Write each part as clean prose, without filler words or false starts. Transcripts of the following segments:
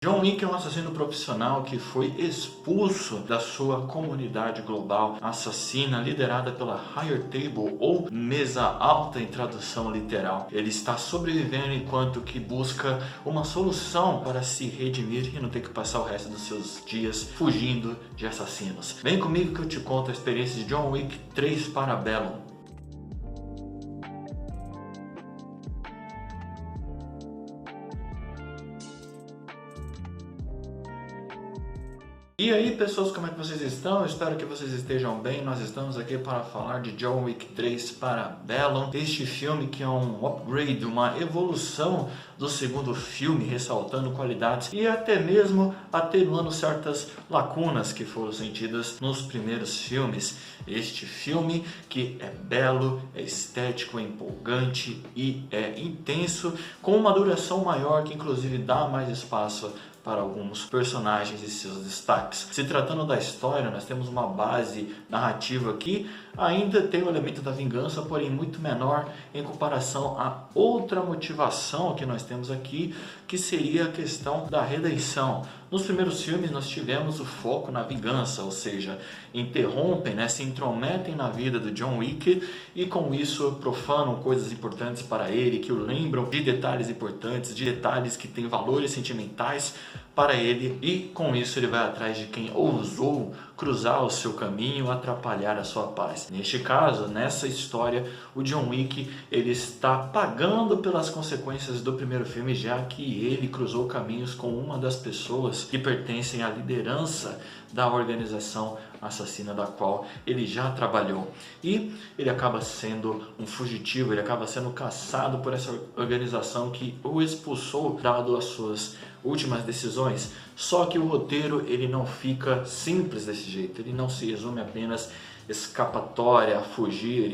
John Wick é um assassino profissional que foi expulso da sua comunidade global assassina liderada pela Higher Table ou Mesa Alta em tradução literal. Ele está sobrevivendo enquanto que busca uma solução para se redimir e não ter que passar o resto dos seus dias fugindo de assassinos. Vem comigo que eu te conto a experiência de John Wick 3 Parabellum. E aí pessoas, como é que vocês estão? Eu espero que vocês estejam bem. Nós estamos aqui para falar de John Wick 3 Parabellum. Este filme que é um upgrade, uma evolução do segundo filme, ressaltando qualidades e até mesmo atenuando certas lacunas que foram sentidas nos primeiros filmes. Este filme que é belo, é estético, é empolgante e é intenso, com uma duração maior que inclusive dá mais espaço para alguns personagens e seus destaques. Se tratando da história, nós temos uma base narrativa que ainda tem o elemento da vingança, porém muito menor em comparação a outra motivação que nós temos aqui, que seria a questão da redenção. Nos primeiros filmes nós tivemos o foco na vingança, ou seja, interrompem, se intrometem na vida do John Wick e com isso profanam coisas importantes para ele, que o lembram de detalhes importantes, de detalhes que têm valores sentimentais para ele, e com isso ele vai atrás de quem ousou cruzar o seu caminho, atrapalhar a sua paz. Neste caso, nessa história, o John Wick ele está pagando pelas consequências do primeiro filme, já que ele cruzou caminhos com uma das pessoas que pertencem à liderança da organização assassina da qual ele já trabalhou. E ele acaba sendo um fugitivo, ele acaba sendo caçado por essa organização que o expulsou, dado as suas últimas decisões. Só que o roteiro ele não fica simples desse jeito, ele não se resume apenas escapatória, fugir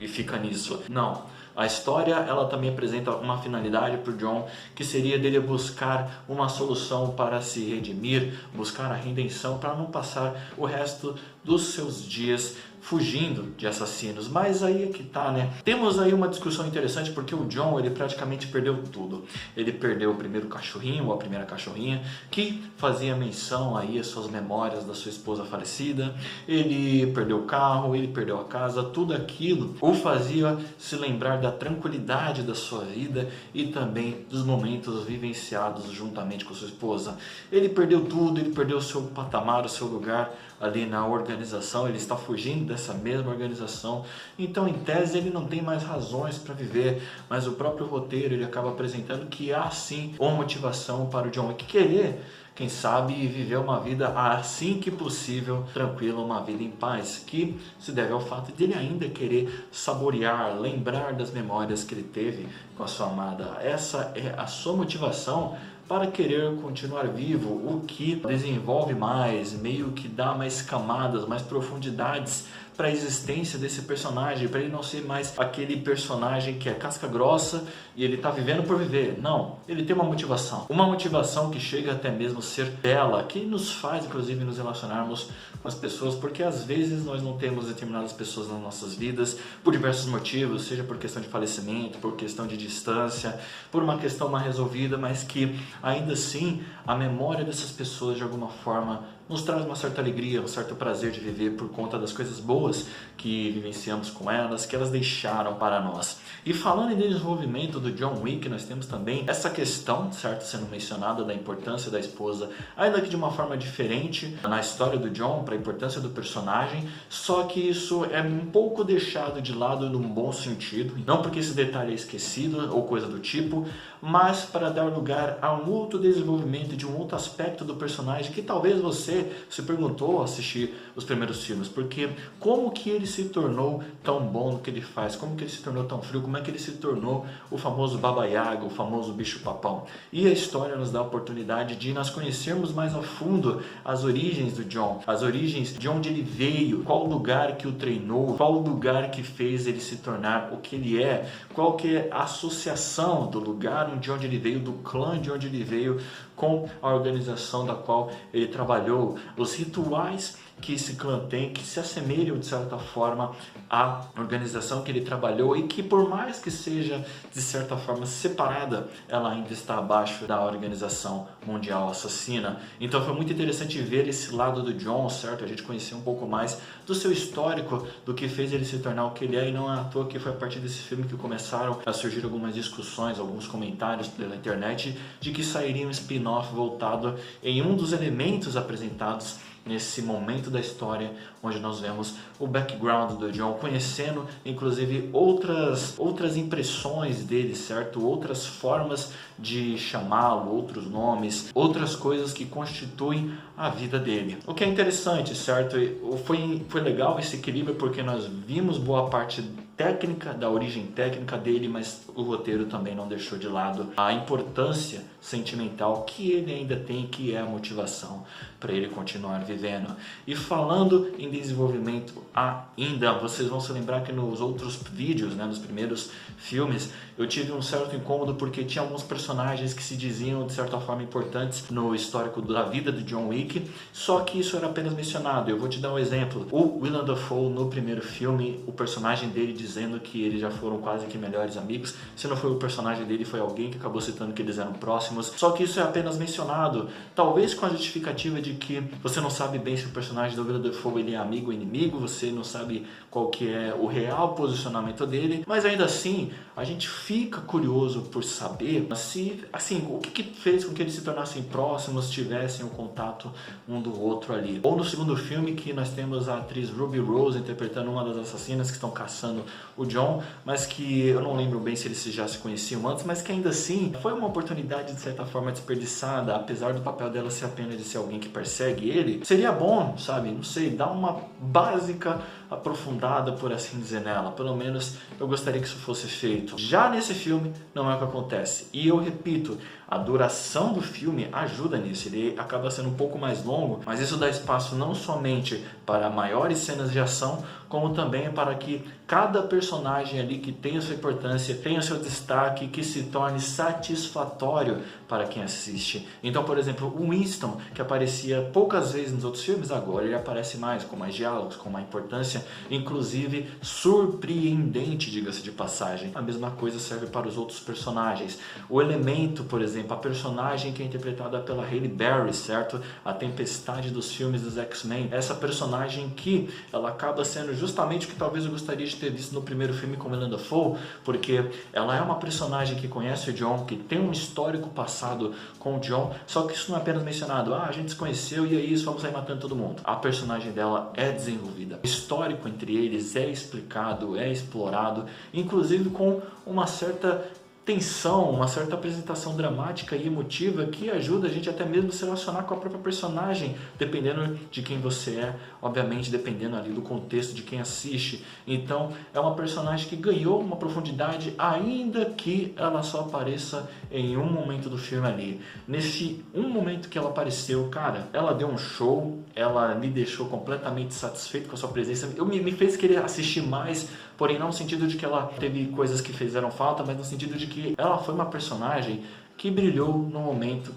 e fica nisso. Não. A história ela também apresenta uma finalidade para o John, que seria dele buscar uma solução para se redimir, buscar a redenção para não passar o resto dos seus dias fugindo de assassinos. Mas aí é que tá, Temos aí uma discussão interessante, porque o John ele praticamente perdeu tudo. Ele perdeu o primeiro cachorrinho, ou a primeira cachorrinha, que fazia menção aí às suas memórias da sua esposa falecida. Ele perdeu o carro, ele perdeu a casa, tudo aquilo o fazia se lembrar da tranquilidade da sua vida e também dos momentos vivenciados juntamente com sua esposa. Ele perdeu tudo, ele perdeu o seu patamar, o seu lugar ali na organização, ele está fugindo dessa mesma organização, então em tese ele não tem mais razões para viver, mas o próprio roteiro ele acaba apresentando que há sim uma motivação para o John Wick querer, quem sabe, viver uma vida assim que possível, tranquila, uma vida em paz, que se deve ao fato de ele ainda querer saborear, lembrar das memórias que ele teve com a sua amada. Essa é a sua motivação para querer continuar vivo, o que desenvolve mais, meio que dá mais camadas, mais profundidades para a existência desse personagem, para ele não ser mais aquele personagem que é casca grossa e ele está vivendo por viver. Não, ele tem uma motivação que chega até mesmo a ser bela, que nos faz inclusive nos relacionarmos com as pessoas, porque às vezes nós não temos determinadas pessoas nas nossas vidas por diversos motivos, seja por questão de falecimento, por questão de distância, por uma questão mal resolvida, mas que ainda assim a memória dessas pessoas de alguma forma nos traz uma certa alegria, um certo prazer de viver por conta das coisas boas que vivenciamos com elas, que elas deixaram para nós. E falando em desenvolvimento do John Wick, nós temos também essa questão, certo, sendo mencionada da importância da esposa, ainda que de uma forma diferente na história do John, para a importância do personagem, só que isso é um pouco deixado de lado num bom sentido, não porque esse detalhe é esquecido ou coisa do tipo, mas para dar lugar a um outro desenvolvimento de um outro aspecto do personagem que talvez você se perguntou ao assistir os primeiros filmes, porque como que ele se tornou tão bom no que ele faz, como que ele se tornou tão frio, como é que ele se tornou o famoso Baba Yaga, o famoso bicho papão. E a história nos dá a oportunidade de nós conhecermos mais a fundo as origens do John, as origens de onde ele veio, qual lugar que o treinou, qual lugar que fez ele se tornar o que ele é, qual que é a associação do lugar de onde ele veio, do clã de onde ele veio com a organização da qual ele trabalhou, os rituais que esse clã tem, que se assemelham de certa forma à organização que ele trabalhou e que, por mais que seja de certa forma separada, ela ainda está abaixo da Organização Mundial Assassina. Então foi muito interessante ver esse lado do John, certo? A gente conhecer um pouco mais do seu histórico, do que fez ele se tornar o que ele é, e não é à toa que foi a partir desse filme que começaram a surgir algumas discussões, alguns comentários pela internet de que sairia um spin-off voltado em um dos elementos apresentados nesse momento da história onde nós vemos o background do John, conhecendo inclusive outras impressões dele, certo? Outras formas de chamá-lo, outros nomes, outras coisas que constituem a vida dele. O que é interessante, certo? Foi legal esse equilíbrio porque nós vimos boa parte técnica, da origem técnica dele, mas o roteiro também não deixou de lado a importância sentimental que ele ainda tem, que é a motivação para ele continuar vivendo. E falando em desenvolvimento ainda, vocês vão se lembrar que nos outros vídeos, nos primeiros filmes, eu tive um certo incômodo porque tinha alguns personagens que se diziam de certa forma importantes no histórico da vida de John Wick, só que isso era apenas mencionado. Eu vou te dar um exemplo. O Willem Dafoe no primeiro filme, o personagem dele dizendo que eles já foram quase que melhores amigos. Se não foi o personagem dele, foi alguém que acabou citando que eles eram próximos. Só que isso é apenas mencionado, talvez com a justificativa de que você não sabe bem se o personagem do Willem Dafoe ele é amigo ou inimigo, você não sabe qual que é o real posicionamento dele, mas ainda assim a gente fica curioso por saber se, assim, o que fez com que eles se tornassem próximos, tivessem um contato um do outro ali. Ou no segundo filme, que nós temos a atriz Ruby Rose interpretando uma das assassinas que estão caçando o John, mas que eu não lembro bem se eles já se conheciam antes, mas que ainda assim foi uma oportunidade de certa forma desperdiçada, apesar do papel dela ser apenas de ser alguém que persegue ele. Seria bom, sabe, não sei, dar uma básica aprofundada, por assim dizer, nela. Pelo menos eu gostaria que isso fosse feito. Já nesse filme não é o que acontece. E eu repito, a duração do filme ajuda nisso, ele acaba sendo um pouco mais longo, mas isso dá espaço não somente para maiores cenas de ação, como também para que cada personagem ali que tenha sua importância, tenha seu destaque, que se torne satisfatório para quem assiste. Então, por exemplo, o Winston, que aparecia poucas vezes nos outros filmes, agora ele aparece mais, com mais diálogos, com mais importância, inclusive surpreendente, diga-se de passagem. A mesma coisa serve para os outros personagens. O Elemento, por exemplo, a personagem que é interpretada pela Halle Berry, certo? A Tempestade dos filmes dos X-Men. Essa personagem que ela acaba sendo justamente o que talvez eu gostaria de ter visto no primeiro filme com Willem Dafoe, porque ela é uma personagem que conhece o John, que tem um histórico passado com o John, só que isso não é apenas mencionado. A gente se conheceu e é isso, vamos sair matando todo mundo. A personagem dela é desenvolvida. O histórico entre eles é explicado, é explorado, inclusive com uma certa tensão, uma certa apresentação dramática e emotiva que ajuda a gente até mesmo a se relacionar com a própria personagem, dependendo de quem você é, obviamente dependendo ali do contexto de quem assiste. Então é uma personagem que ganhou uma profundidade, ainda que ela só apareça em um momento do filme ali. Nesse um momento que ela apareceu, cara, ela deu um show, ela me deixou completamente satisfeito com a sua presença, me fez querer assistir mais, porém não no sentido de que ela teve coisas que fizeram falta, mas no sentido de que ela foi uma personagem que brilhou no momento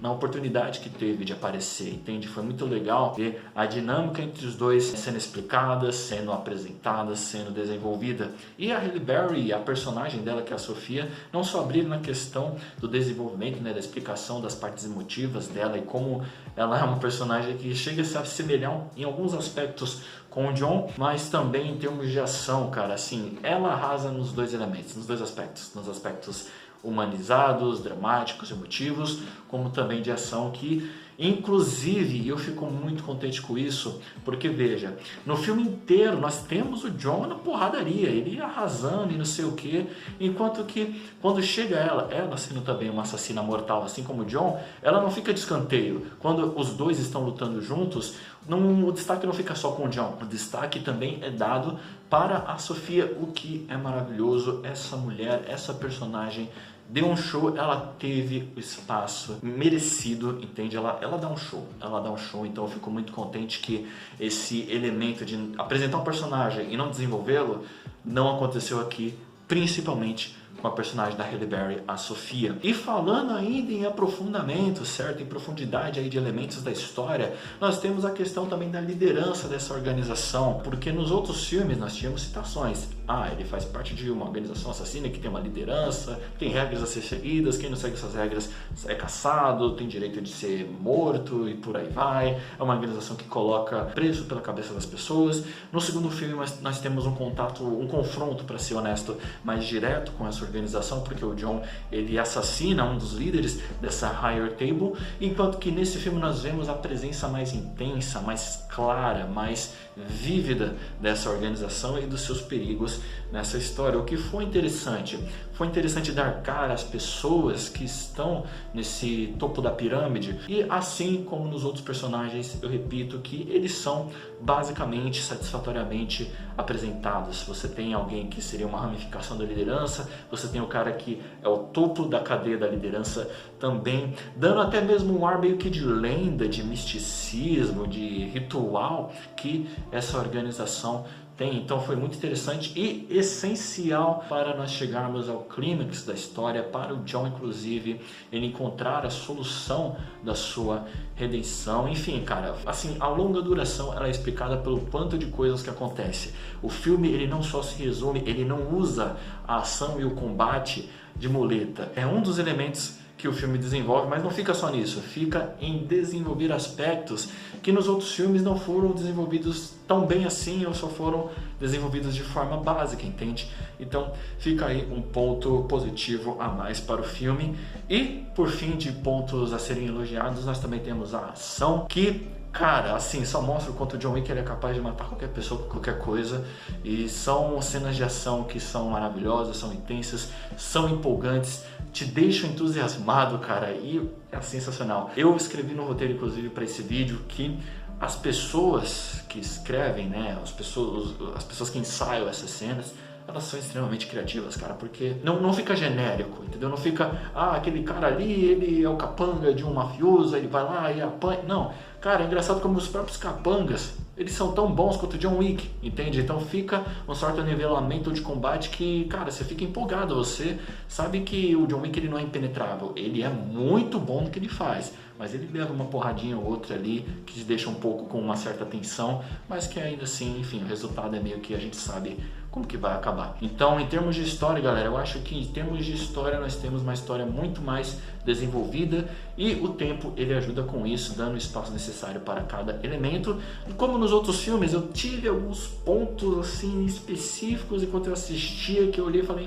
na oportunidade que teve de aparecer, entende? Foi muito legal ver a dinâmica entre os dois sendo explicada, sendo apresentada, sendo desenvolvida. E a Halle Berry, a personagem dela, que é a Sofia, não só brilha na questão do desenvolvimento, da explicação das partes emotivas dela e como ela é uma personagem que chega a se assemelhar em alguns aspectos com o John, mas também em termos de ação, cara, assim, ela arrasa nos dois elementos, nos dois aspectos, nos aspectos humanizados, dramáticos, emotivos, como também de ação, que inclusive eu fico muito contente com isso, porque veja, no filme inteiro nós temos o John na porradaria, ele arrasando e não sei o que, enquanto que quando chega ela sendo também uma assassina mortal, assim como o John, ela não fica de escanteio. Quando os dois estão lutando juntos, o destaque não fica só com o John, o destaque também é dado para a Sofia, o que é maravilhoso. Essa mulher, essa personagem deu um show, ela teve o espaço merecido, entende? Ela dá um show, então eu fico muito contente que esse elemento de apresentar um personagem e não desenvolvê-lo não aconteceu aqui, principalmente com a personagem da Halle Berry, a Sofia. E falando ainda em aprofundamento, certo? Em profundidade aí de elementos da história, nós temos a questão também da liderança dessa organização, porque nos outros filmes nós tínhamos citações. Ele faz parte de uma organização assassina que tem uma liderança, tem regras a ser seguidas, quem não segue essas regras é caçado, tem direito de ser morto e por aí vai. É uma organização que coloca preço pela cabeça das pessoas. No segundo filme nós temos um confronto, para ser honesto, mais direto com essa organização, porque o John, ele assassina um dos líderes dessa Higher Table, enquanto que nesse filme nós vemos a presença mais intensa, mais clara, mais vívida dessa organização e dos seus perigos nessa história. O que foi interessante dar cara às pessoas que estão nesse topo da pirâmide, e assim como nos outros personagens, eu repito que eles são basicamente, satisfatoriamente apresentados. Você tem alguém que seria uma ramificação da liderança, você tem o cara que é o topo da cadeia da liderança também, dando até mesmo um ar meio que de lenda, de misticismo, de ritual que essa organização tem. Então foi muito interessante e essencial para nós chegarmos ao clímax da história, para o John, inclusive, ele encontrar a solução da sua redenção. Enfim, cara, assim, a longa duração ela é explicada pelo quanto de coisas que acontece. O filme, ele não só se resume, ele não usa a ação e o combate de muleta. É um dos elementos que o filme desenvolve, mas não fica só nisso, fica em desenvolver aspectos que nos outros filmes não foram desenvolvidos tão bem assim, ou só foram desenvolvidos de forma básica, entende? Então fica aí um ponto positivo a mais para o filme. E por fim, de pontos a serem elogiados, nós também temos a ação, que, cara, assim, só mostra o quanto o John Wick ele é capaz de matar qualquer pessoa com qualquer coisa. E são cenas de ação que são maravilhosas, são intensas, são empolgantes, te deixam entusiasmado, cara, e é sensacional. Eu escrevi no roteiro, inclusive, para esse vídeo, que as pessoas que escrevem, né, as pessoas que ensaiam essas cenas, elas são extremamente criativas, cara, porque não fica genérico, entendeu? Não fica, aquele cara ali, ele é o capanga de um mafioso, ele vai lá e apanha. Não, cara, é engraçado como os próprios capangas, eles são tão bons quanto o John Wick, entende? Então fica um certo nivelamento de combate que, cara, você fica empolgado, você sabe que o John Wick ele não é impenetrável, ele é muito bom no que ele faz, mas ele leva uma porradinha ou outra ali que te deixa um pouco com uma certa tensão, mas que ainda assim, enfim, o resultado é meio que a gente sabe como que vai acabar. Então, em termos de história, galera, eu acho que em termos de história nós temos uma história muito mais desenvolvida e o tempo ele ajuda com isso, dando o espaço necessário para cada elemento. E como nos outros filmes, eu tive alguns pontos assim específicos enquanto eu assistia que eu olhei e falei,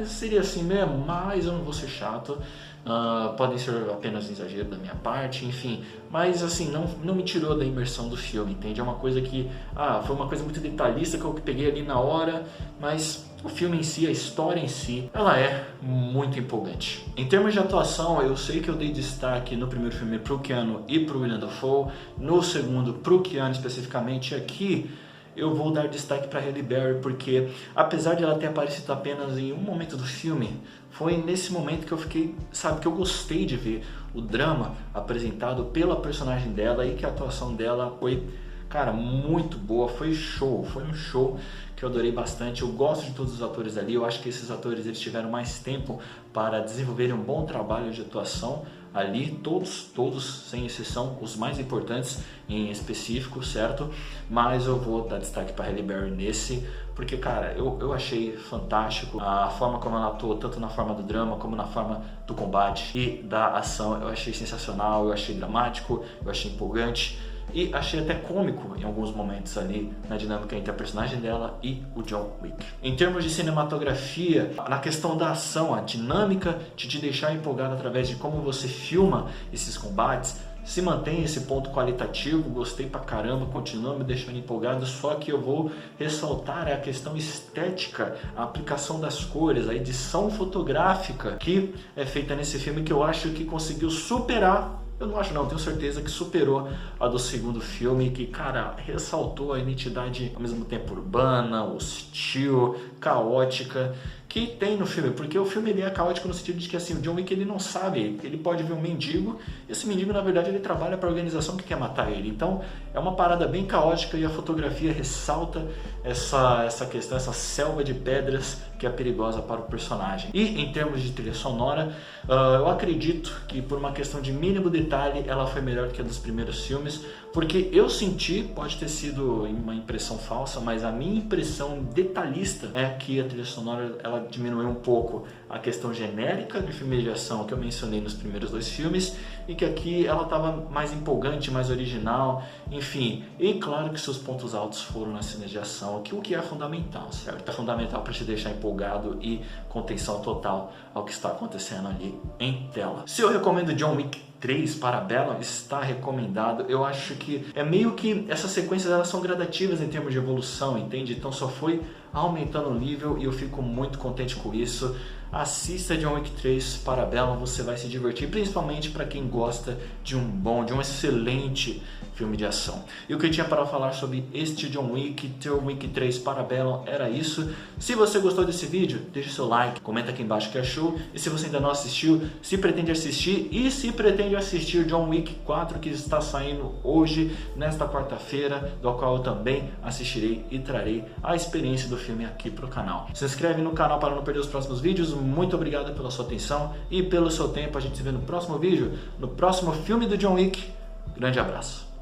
seria assim mesmo, mas eu não vou ser chato. Podem ser apenas um exagero da minha parte, enfim, mas assim, não me tirou da imersão do filme, entende? É uma coisa que, foi uma coisa muito detalhista que eu peguei ali na hora, mas o filme em si, a história em si, ela é muito empolgante. Em termos de atuação, eu sei que eu dei destaque no primeiro filme pro Keanu e pro Willem Dafoe, no segundo pro Keanu especificamente. Aqui eu vou dar destaque para Halle Berry, porque apesar de ela ter aparecido apenas em um momento do filme, foi nesse momento que eu fiquei, que eu gostei de ver o drama apresentado pela personagem dela e que a atuação dela foi, cara, muito boa, foi um show que eu adorei bastante. Eu gosto de todos os atores ali, eu acho que esses atores eles tiveram mais tempo para desenvolverem um bom trabalho de atuação ali, todos sem exceção, os mais importantes em específico, certo? Mas eu vou dar destaque para Halle Berry nesse, porque, cara, eu achei fantástico a forma como ela atuou, tanto na forma do drama como na forma do combate e da ação. Eu achei sensacional, eu achei dramático, eu achei empolgante e achei até cômico em alguns momentos ali na dinâmica entre a personagem dela e o John Wick. Em termos de cinematografia, na questão da ação, a dinâmica de te deixar empolgado através de como você filma esses combates, se mantém esse ponto qualitativo, gostei pra caramba, continua me deixando empolgado, só que eu vou ressaltar a questão estética, a aplicação das cores, a edição fotográfica que é feita nesse filme, que eu acho que conseguiu superar. Eu não acho não, tenho certeza que superou a do segundo filme, que, cara, ressaltou a identidade ao mesmo tempo urbana, hostil, caótica que tem no filme, porque o filme ele é caótico no sentido de que assim, o John Wick ele não sabe, ele pode ver um mendigo, e esse mendigo na verdade ele trabalha para a organização que quer matar ele, então é uma parada bem caótica e a fotografia ressalta essa questão, essa selva de pedras que é perigosa para o personagem. E em termos de trilha sonora, eu acredito que por uma questão de mínimo detalhe ela foi melhor que a dos primeiros filmes, porque eu senti, pode ter sido uma impressão falsa, mas a minha impressão detalhista é que a trilha sonora ela diminuiu um pouco a questão genérica de filme de ação que eu mencionei nos primeiros dois filmes, e que aqui ela estava mais empolgante, mais original, enfim. E claro que seus pontos altos foram nas cenas de ação, o que é fundamental, certo? É fundamental para te deixar empolgado e com atenção total ao que está acontecendo ali em tela. Se eu recomendo John Wick 3 para Bella, está recomendado. Eu acho que é meio que essas sequências elas são gradativas em termos de evolução, entende? Então só foi aumentando o nível e eu fico muito contente com isso. Assista John Wick 3 para Bella, você vai se divertir, principalmente para quem gosta de um excelente filme de ação. E o que eu tinha para falar sobre este John Wick 3 para Bella era isso. Se você gostou desse vídeo, deixa seu like, comenta aqui embaixo o que achou. E se você ainda não assistiu, se pretende assistir e se pretende assistir John Wick 4 que está saindo hoje, nesta quarta-feira, do qual eu também assistirei e trarei a experiência do filme aqui para o canal. Se inscreve no canal para não perder os próximos vídeos. Muito obrigado pela sua atenção e pelo seu tempo. A gente se vê no próximo vídeo, no próximo filme do John Wick. Grande abraço.